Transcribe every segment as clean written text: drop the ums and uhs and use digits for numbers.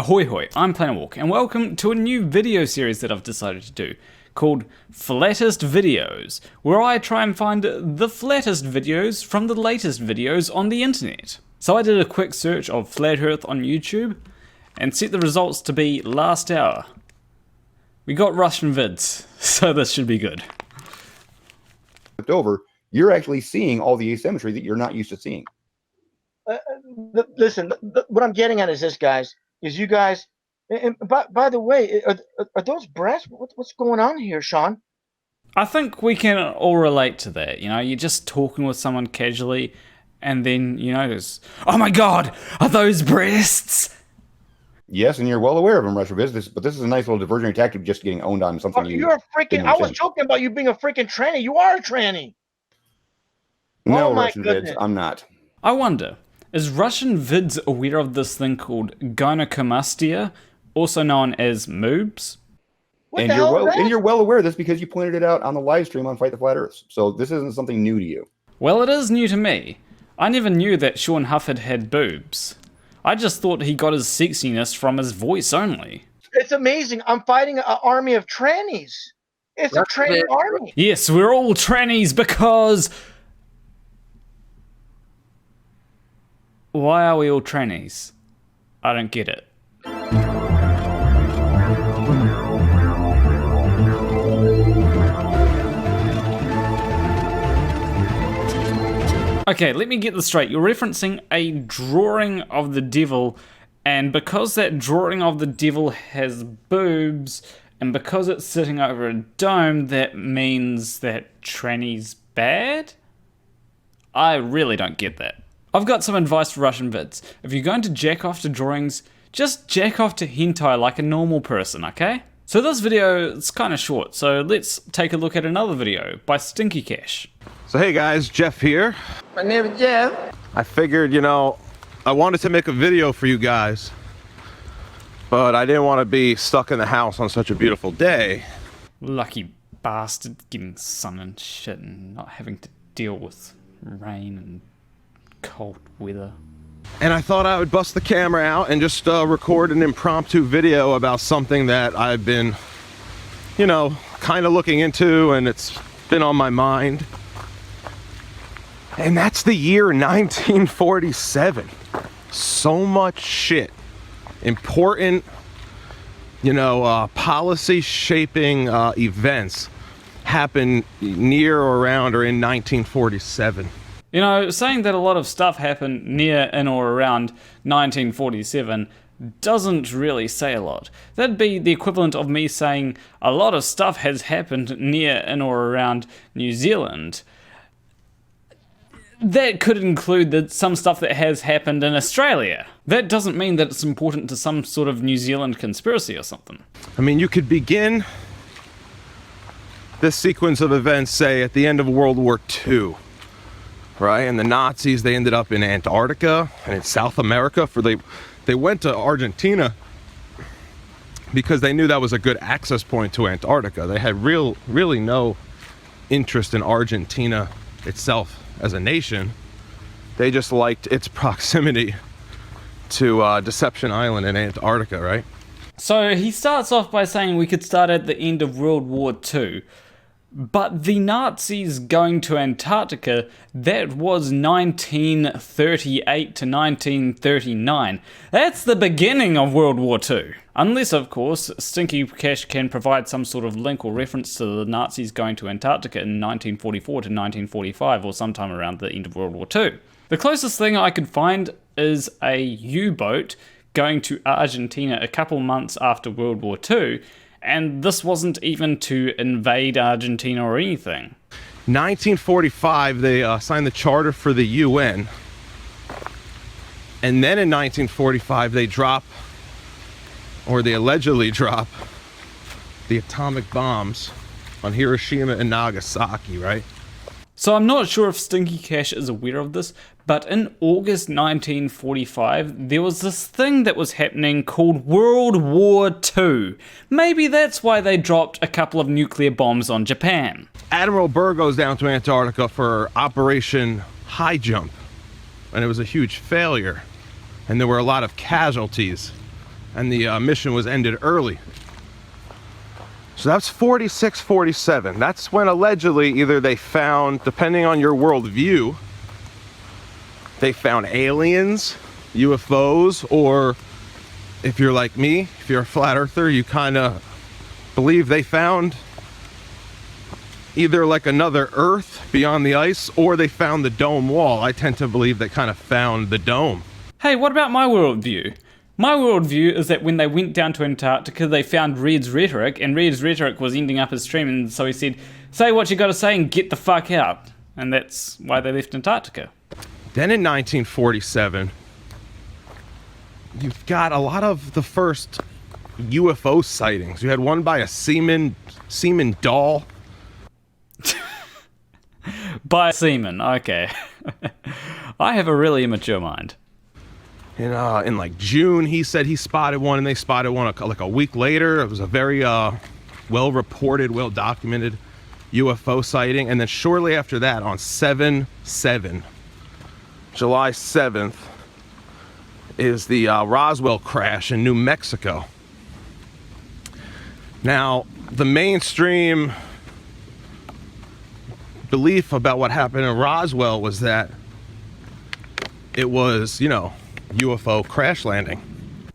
Ahoy hoy, I'm Planarwalk, and welcome to a new video series that I've decided to do, called Flattest Videos, where I try and find the flattest videos from the latest videos on the internet. So I did a quick search of Flat Earth on YouTube, and set the results to be last hour. We got Russian vids, so this should be good. Over, you're actually seeing all the asymmetry that you're not used to seeing. Listen, what I'm getting at is this, guys. Is you guys, and by the way, are those breasts? What's going on here, Shawn? I think we can all relate to that. You know, you're just talking with someone casually, and then you notice, oh my god, are those breasts? Yes, and you're well aware of them, Russian vids. But this is a nice little diversionary tactic, just getting owned on something. You're a freaking. I was joking about you being a freaking tranny. You are a tranny. No, oh my Russian goodness. vids, I'm not. I wonder, is Russian vids aware of this thing called gynecomastia, also known as moobs? What the hell is that? And you're well aware of this because you pointed it out on the live stream on Fight the Flat Earth. So this isn't something new to you. Well, it is new to me. I never knew that Shawn had boobs. I just thought he got his sexiness from his voice only. It's amazing. I'm fighting an army of trannies. It's a tranny army. Yes, we're all trannies because... Why are we all trannies? I don't get it. Okay, let me get this straight. You're referencing a drawing of the devil, and because that drawing of the devil has boobs, and because it's sitting over a dome, that means that tranny's bad? I really don't get that. I've got some advice for Russian vids. If you're going to jack off to drawings, just jack off to hentai like a normal person, okay? So this video is kind of short, so let's take a look at another video by Stinky. So hey guys, Jeff here. My name is Jeff. I figured, I wanted to make a video for you guys, but I didn't want to be stuck in the house on such a beautiful day. Lucky bastard getting sun and shit and not having to deal with rain and cold weather. And I thought I would bust the camera out and just record an impromptu video about something that I've been, kind of looking into, and it's been on my mind. And that's the year 1947. So much shit. Important, policy shaping events happen near or around or in 1947. Saying that a lot of stuff happened near in or around 1947 doesn't really say a lot. That'd be the equivalent of me saying a lot of stuff has happened near in or around New Zealand. That could include some stuff that has happened in Australia. That doesn't mean that it's important to some sort of New Zealand conspiracy or something. I mean, you could begin this sequence of events, say, at the end of World War II. Right, and the Nazis, they ended up in Antarctica and in South America. They went to Argentina because they knew that was a good access point to Antarctica. They had really no interest in Argentina itself as a nation. They just liked its proximity to Deception Island in Antarctica, right? So he starts off by saying we could start at the end of World War II. But the Nazis going to Antarctica, that was 1938 to 1939. That's the beginning of World War II. Unless, of course, Stinky can provide some sort of link or reference to the Nazis going to Antarctica in 1944 to 1945 or sometime around the end of World War II. The closest thing I could find is a U-boat going to Argentina a couple months after World War II, and this wasn't even to invade Argentina or anything. 1945, they signed the charter for the UN. And then in 1945, they allegedly drop the atomic bombs on Hiroshima and Nagasaki, right? So I'm not sure if Stinky is aware of this, but in August 1945, there was this thing that was happening called World War II. Maybe that's why they dropped a couple of nuclear bombs on Japan. Admiral Byrd goes down to Antarctica for Operation High Jump, and it was a huge failure, and there were a lot of casualties and the mission was ended early. So that's 46, 47. That's when allegedly either they found, depending on your worldview, they found aliens, UFOs, or if you're like me, if you're a flat earther, you kind of believe they found either like another Earth beyond the ice, or they found the dome wall. I tend to believe they kind of found the dome. Hey, what about my worldview? My worldview is that when they went down to Antarctica, they found Red's rhetoric, and Red's rhetoric was ending up his stream, and so he said, say what you gotta say and get the fuck out. And that's why they left Antarctica. Then in 1947, you've got a lot of the first UFO sightings. You had one by a seaman doll. By a seaman, okay. I have a really immature mind. In like June, he said he spotted one, and they spotted one like a week later. It was a very well-reported, well-documented UFO sighting. And then shortly after that, on July 7th, is the Roswell crash in New Mexico. Now, the mainstream belief about what happened in Roswell was that it was, UFO crash landing.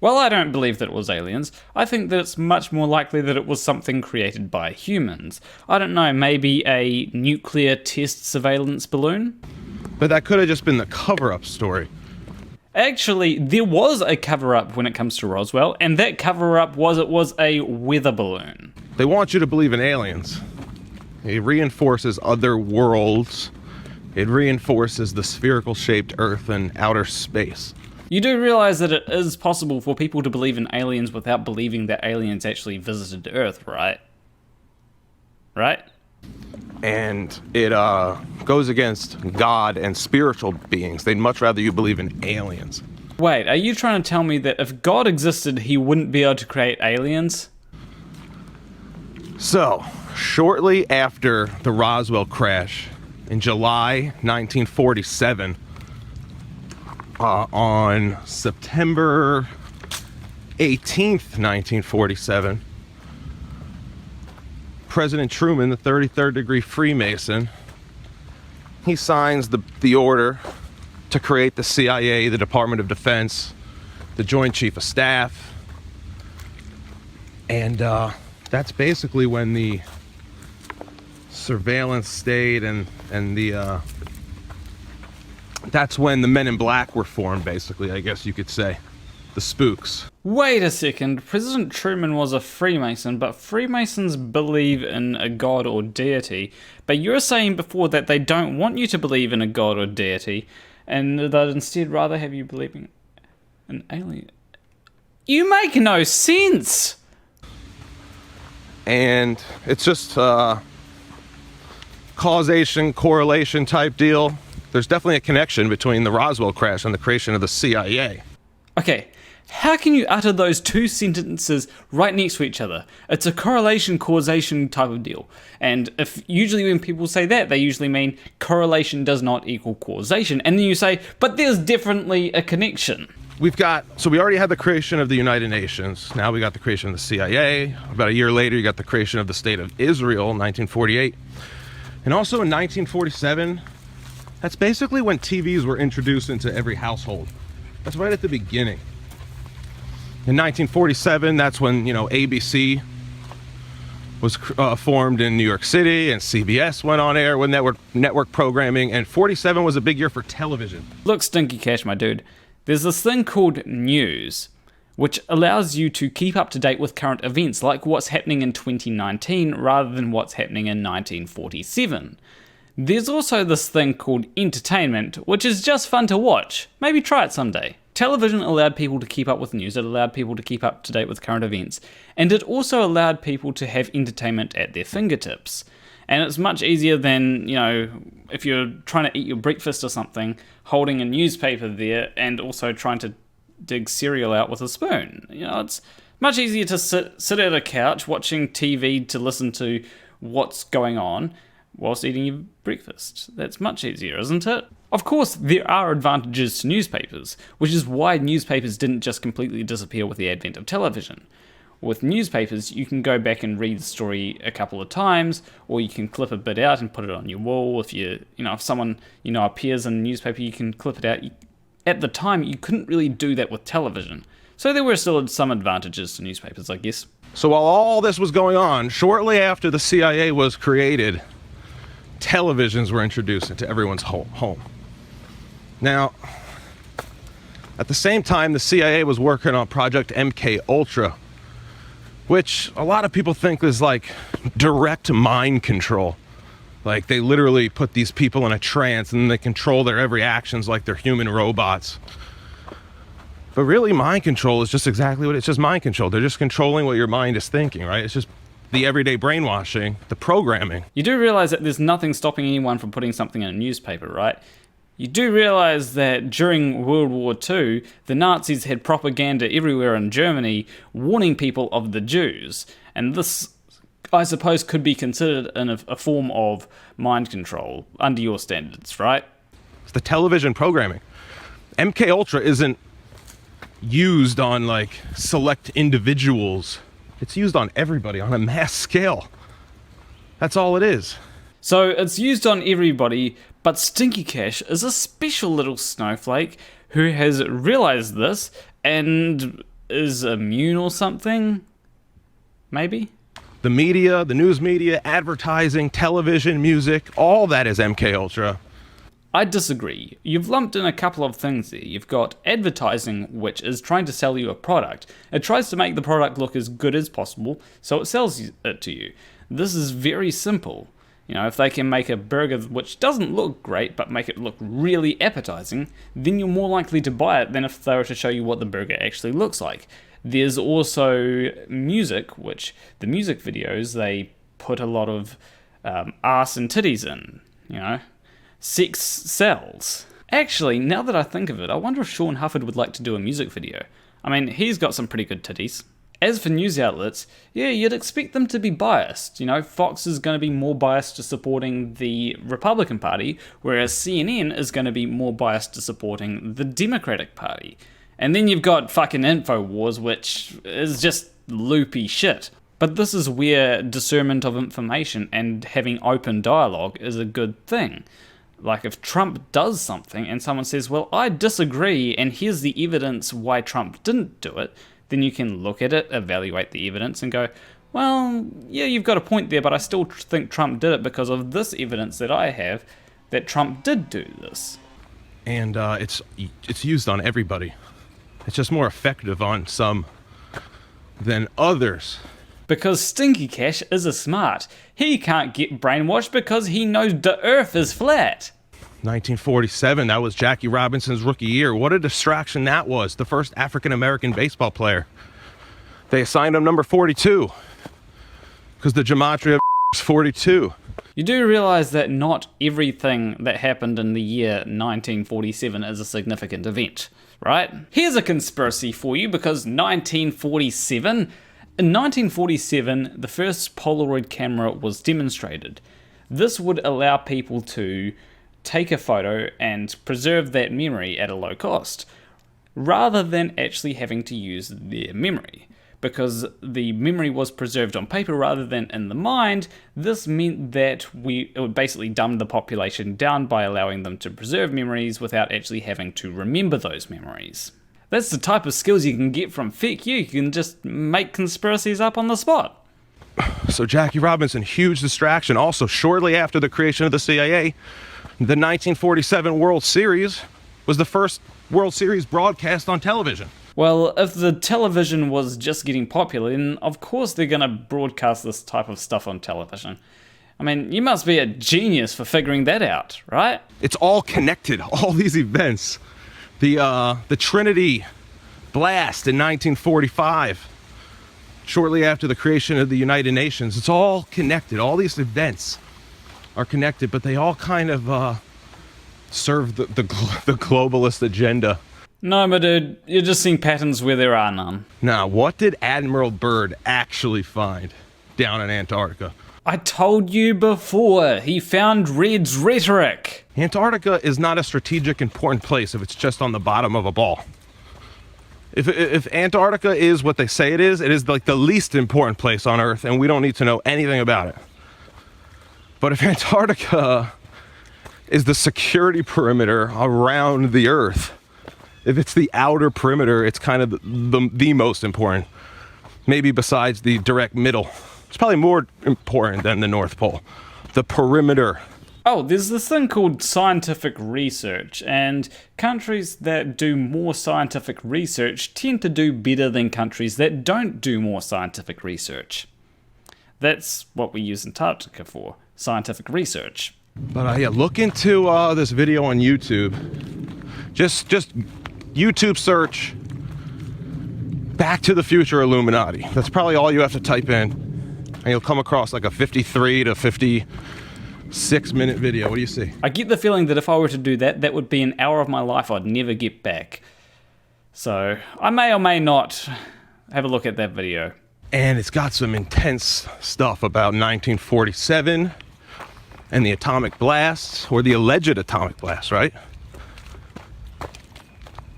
Well, I don't believe that it was aliens. I think that it's much more likely that it was something created by humans. I don't know, maybe a nuclear test surveillance balloon? But that could have just been the cover-up story. Actually, there was a cover-up when it comes to Roswell, and that cover-up was it was a weather balloon. They want you to believe in aliens. It reinforces other worlds. It reinforces the spherical-shaped Earth and outer space. You do realize that it is possible for people to believe in aliens without believing that aliens actually visited Earth, right? Right? And it goes against God and spiritual beings. They'd much rather you believe in aliens. Wait, are you trying to tell me that if God existed, he wouldn't be able to create aliens? So, shortly after the Roswell crash, in July 1947, on September 18th, 1947, President Truman, the 33rd degree Freemason, he signs the order to create the CIA, the Department of Defense, the Joint Chief of Staff, and that's basically when the surveillance state and the that's when the Men in Black were formed, basically, I guess you could say. The spooks. Wait a second, President Truman was a Freemason, but Freemasons believe in a god or deity. But you're saying before that they don't want you to believe in a god or deity, and they'd instead rather have you believing in alien. You make no sense! And it's just causation, correlation type deal. There's definitely a connection between the Roswell crash and the creation of the CIA. Okay, how can you utter those two sentences right next to each other? It's a correlation causation type of deal. And if usually when people say that, they usually mean correlation does not equal causation. And then you say, but there's definitely a connection. We already had the creation of the United Nations. Now we got the creation of the CIA. About a year later, you got the creation of the State of Israel, 1948. And also in 1947, that's basically when TVs were introduced into every household. That's right at the beginning. In 1947, that's when, ABC was formed in New York City, and CBS went on air with network programming, and 47 was a big year for television. Look, Stinky Cash, my dude, there's this thing called news, which allows you to keep up to date with current events, like what's happening in 2019 rather than what's happening in 1947. There's also this thing called entertainment, which is just fun to watch. Maybe try it someday. Television allowed people to keep up with news, it allowed people to keep up to date with current events, and it also allowed people to have entertainment at their fingertips. And it's much easier than, if you're trying to eat your breakfast or something, holding a newspaper there and also trying to dig cereal out with a spoon. It's much easier to sit at a couch watching TV to listen to what's going on whilst eating your breakfast. That's much easier, isn't it? Of course, there are advantages to newspapers, which is why newspapers didn't just completely disappear with the advent of television. With newspapers, you can go back and read the story a couple of times, or you can clip a bit out and put it on your wall. If someone appears in a newspaper, you can clip it out. At the time, you couldn't really do that with television. So there were still some advantages to newspapers, I guess. So while all this was going on, shortly after the CIA was created, televisions were introduced into everyone's home. Now, at the same time, the CIA was working on Project MK Ultra, which a lot of people think is like direct mind control. Like they literally put these people in a trance and they control their every actions like they're human robots. But really, mind control is just exactly what it's just mind control. They're just controlling what your mind is thinking, right? It's just the everyday brainwashing, the programming. You do realize that there's nothing stopping anyone from putting something in a newspaper, right? You do realize that during World War II, the Nazis had propaganda everywhere in Germany warning people of the Jews. And this, I suppose, could be considered a form of mind control under your standards, right? It's the television programming. MK Ultra isn't used on like select individuals. It's used on everybody on a mass scale. That's all it is. So it's used on everybody, but Stinky Cash is a special little snowflake who has realized this and is immune or something? Maybe? The media, the news media, advertising, television, music, all that is MK Ultra. I disagree. You've lumped in a couple of things there. You've got advertising, which is trying to sell you a product. It tries to make the product look as good as possible, so it sells it to you. This is very simple. If they can make a burger which doesn't look great, but make it look really appetizing, then you're more likely to buy it than if they were to show you what the burger actually looks like. There's also music, which the music videos, they put a lot of ass and titties in, Sex sells. Actually, now that I think of it, I wonder if Shawn Hufford would like to do a music video. I mean, he's got some pretty good titties. As for news outlets, yeah, you'd expect them to be biased. Fox is going to be more biased to supporting the Republican Party, whereas CNN is going to be more biased to supporting the Democratic Party. And then you've got fucking InfoWars, which is just loopy shit. But this is where discernment of information and having open dialogue is a good thing. Like if Trump does something and someone says, well, I disagree and here's the evidence why Trump didn't do it, then you can look at it, evaluate the evidence and go, well, yeah, you've got a point there, but I still think Trump did it because of this evidence that I have that Trump did do this. And it's used on everybody. It's just more effective on some than others. Because Stinky Cash is a smart. He can't get brainwashed because he knows the earth is flat. 1947, that was Jackie Robinson's rookie year. What a distraction that was. The first African-American baseball player. They assigned him number 42 because the gematria is 42. You do realize that not everything that happened in the year 1947 is a significant event, right? Here's a conspiracy for you because 1947... In 1947, the first Polaroid camera was demonstrated. This would allow people to take a photo and preserve that memory at a low cost, rather than actually having to use their memory. Because the memory was preserved on paper rather than in the mind, this meant that it would basically dumb the population down by allowing them to preserve memories without actually having to remember those memories. That's the type of skills you can get from FIC. You can just make conspiracies up on the spot. So Jackie Robinson, huge distraction. Also, shortly after the creation of the CIA, the 1947 World Series was the first World Series broadcast on television. Well, if the television was just getting popular, then of course they're going to broadcast this type of stuff on television. I mean, you must be a genius for figuring that out, right? It's all connected, all these events. The Trinity blast in 1945, shortly after the creation of the United Nations. It's all connected. All these events are connected, but they all kind of serve the globalist agenda. No, but dude, you're just seeing patterns where there are none. Now, what did Admiral Byrd actually find down in Antarctica? I told you before, he found Red's rhetoric. Antarctica is not a strategic important place if it's just on the bottom of a ball. If Antarctica is what they say it is like the least important place on Earth, and we don't need to know anything about it. But if Antarctica is the security perimeter around the Earth, if it's the outer perimeter, it's kind of the most important. Maybe besides the direct middle. It's probably more important than the North Pole. The perimeter. Oh, there's this thing called scientific research, and countries that do more scientific research tend to do better than countries that don't do more scientific research. That's what we use Antarctica for, scientific research. But yeah, look into this video on YouTube. Just YouTube search Back to the Future Illuminati. That's probably all you have to type in, and you'll come across like a 53 to 56-minute video. What do you see? I get the feeling that if I were to do that, that would be an hour of my life I'd never get back. So I may or may not have a look at that video. And it's got some intense stuff about 1947 and the atomic blasts, or the alleged atomic blasts, right?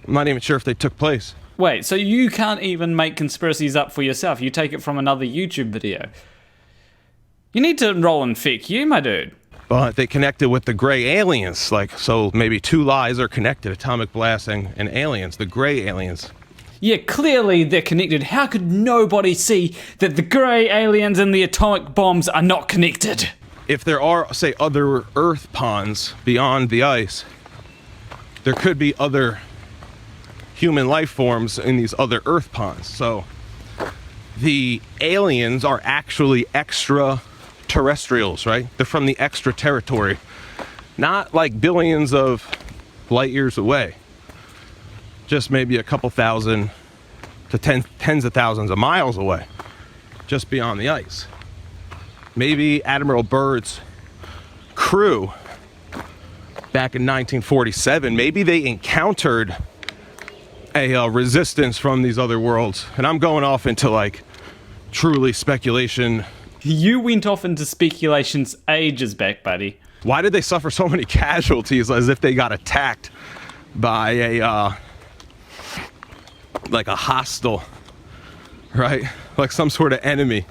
I'm not even sure if they took place. Wait, so you can't even make conspiracies up for yourself? You take it from another YouTube video? You need to enroll in FAQ, my dude. But they connected with the gray aliens, like, so maybe two lies are connected, atomic blasting and aliens, the gray aliens. Yeah, clearly they're connected. How could nobody see that the gray aliens and the atomic bombs are not connected? If there are, say, other Earth ponds beyond the ice, there could be other human life forms in these other Earth ponds. So the aliens are actually extraterrestrials, right? They're from the extra territory, not like billions of light years away, just maybe a couple thousand to tens of thousands of miles away, just beyond the ice. Maybe Admiral Byrd's crew back in 1947, maybe they encountered a resistance from these other worlds. And I'm going off into like truly speculation. You went off into speculations ages back, buddy. Why did they suffer so many casualties, as if they got attacked by a like a hostile, right? Like some sort of enemy.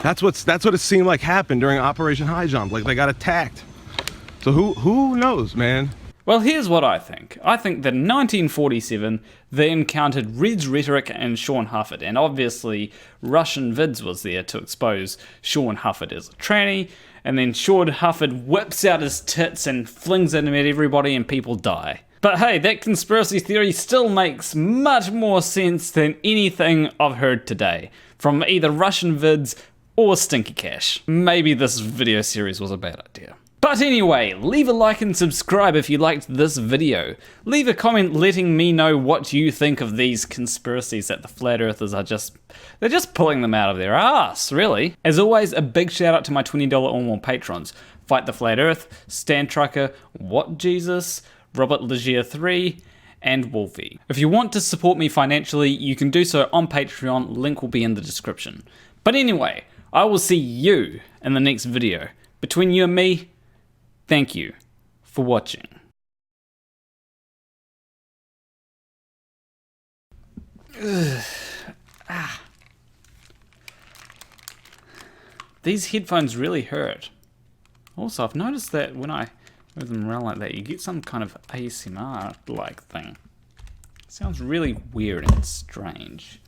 That's what it seemed like happened during Operation High Jump. Like they got attacked. So who knows, man? Well, here's what I think. I think that in 1947, they encountered Red's Rhetoric and Shawn Hufford, and obviously Russian Vids was there to expose Shawn Hufford as a tranny, and then Shawn Hufford whips out his tits and flings them at everybody and people die. But hey, that conspiracy theory still makes much more sense than anything I've heard today, from either Russian Vids or Stinky Cash. Maybe this video series was a bad idea. But anyway, leave a like and subscribe if you liked this video. Leave a comment letting me know what you think of these conspiracies that the flat earthers are they're just pulling them out of their ass, really. As always, a big shout out to my $20 or more patrons. Fight the Flat Earth, Stantrucker, What Jesus, Robert Legere III, and Wolfie. If you want to support me financially, you can do so on Patreon, link will be in the description. But anyway, I will see you in the next video. Between you and me, thank you for watching. These headphones really hurt. Also, I've noticed that when I move them around like that, you get some kind of ASMR-like thing. It sounds really weird and strange.